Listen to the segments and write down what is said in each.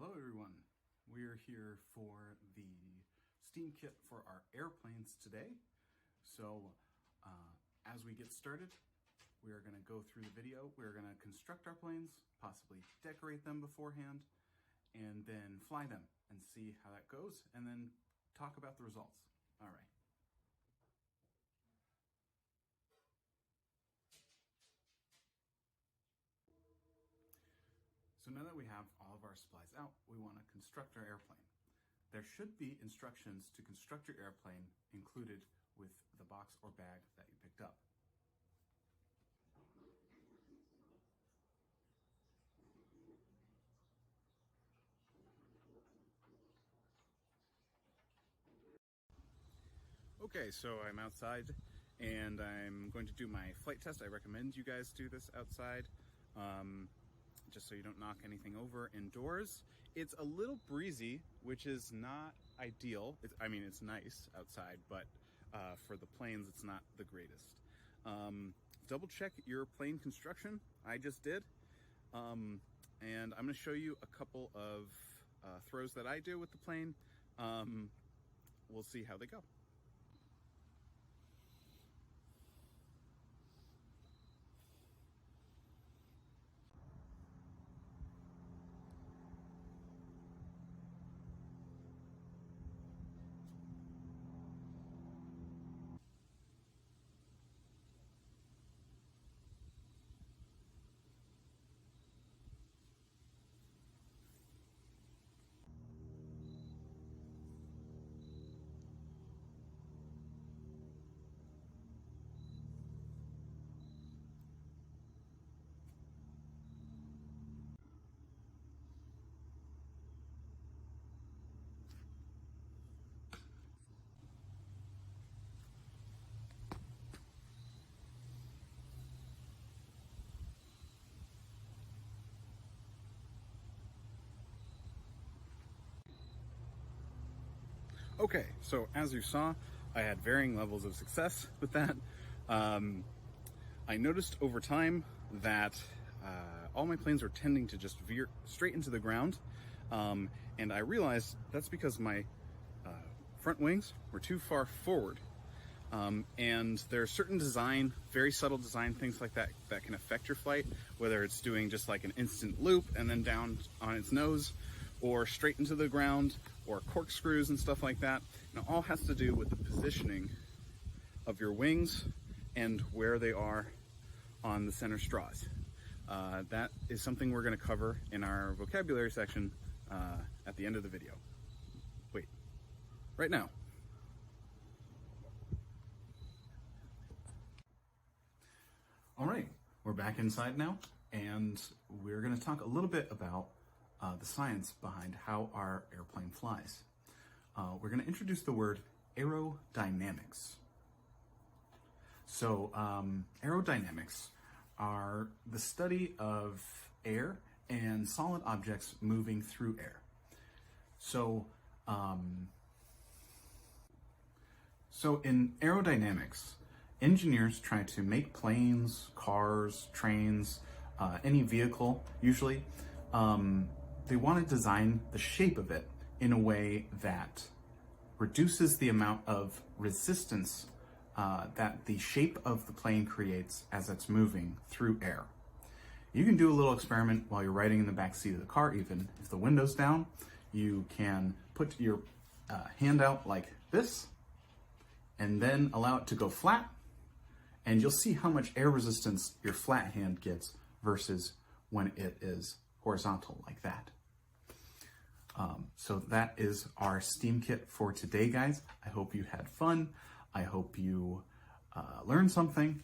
Hello everyone, we're here for the Steam kit for our airplanes today. So as we get started, we're going to go through the video. We're going to construct our planes, possibly decorate them beforehand, and then fly them and see how that goes, and then talk about the results. All right. So now that we have all of our supplies out, we want to construct our airplane. There should be instructions to construct your airplane included with the box or bag that you picked up. Okay, so I'm outside and I'm going to do my flight test. I recommend you guys do this outside. Just so you don't knock anything over indoors. It's a little breezy, which is not ideal. It's nice outside, but for the planes, it's not the greatest. Double check your plane construction. I just did. And I'm gonna show you a couple of throws that I do with the plane. We'll see how they go. Okay, so as you saw, I had varying levels of success with that. I noticed over time that all my planes are tending to just veer straight into the ground. And I realized that's because my front wings were too far forward. And there are certain design, very subtle design things like that that can affect your flight, whether it's doing just like an instant loop and then down on its nose, or straight into the ground, or corkscrews and stuff like that. And it all has to do with the positioning of your wings and where they are on the center straws. That is something we're going to cover in our vocabulary section at the end of the video. Wait, right now. All right, we're back inside now, and we're going to talk a little bit about the science behind how our airplane flies. We're going to introduce the word aerodynamics. So aerodynamics are the study of air and solid objects moving through air. So in aerodynamics, engineers try to make planes, cars, trains, any vehicle usually, they want to design the shape of it in a way that reduces the amount of resistance that the shape of the plane creates as it's moving through air. You can do a little experiment while you're riding in the back seat of the car. Even if the window's down, you can put your hand out like this and then allow it to go flat, and you'll see how much air resistance your flat hand gets versus when it is horizontal like that. So that is our Steam kit for today, guys. I hope you had fun. I hope you learned something,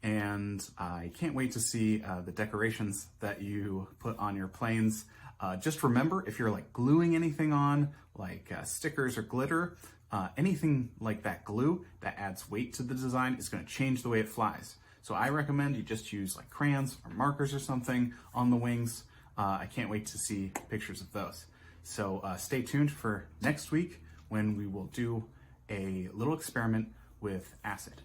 and I can't wait to see the decorations that you put on your planes. Just remember, if you're like gluing anything on, like stickers or glitter, anything like that glue that adds weight to the design is going to change the way it flies. So I recommend you just use like crayons or markers or something on the wings. I can't wait to see pictures of those. So stay tuned for next week when we will do a little experiment with acid.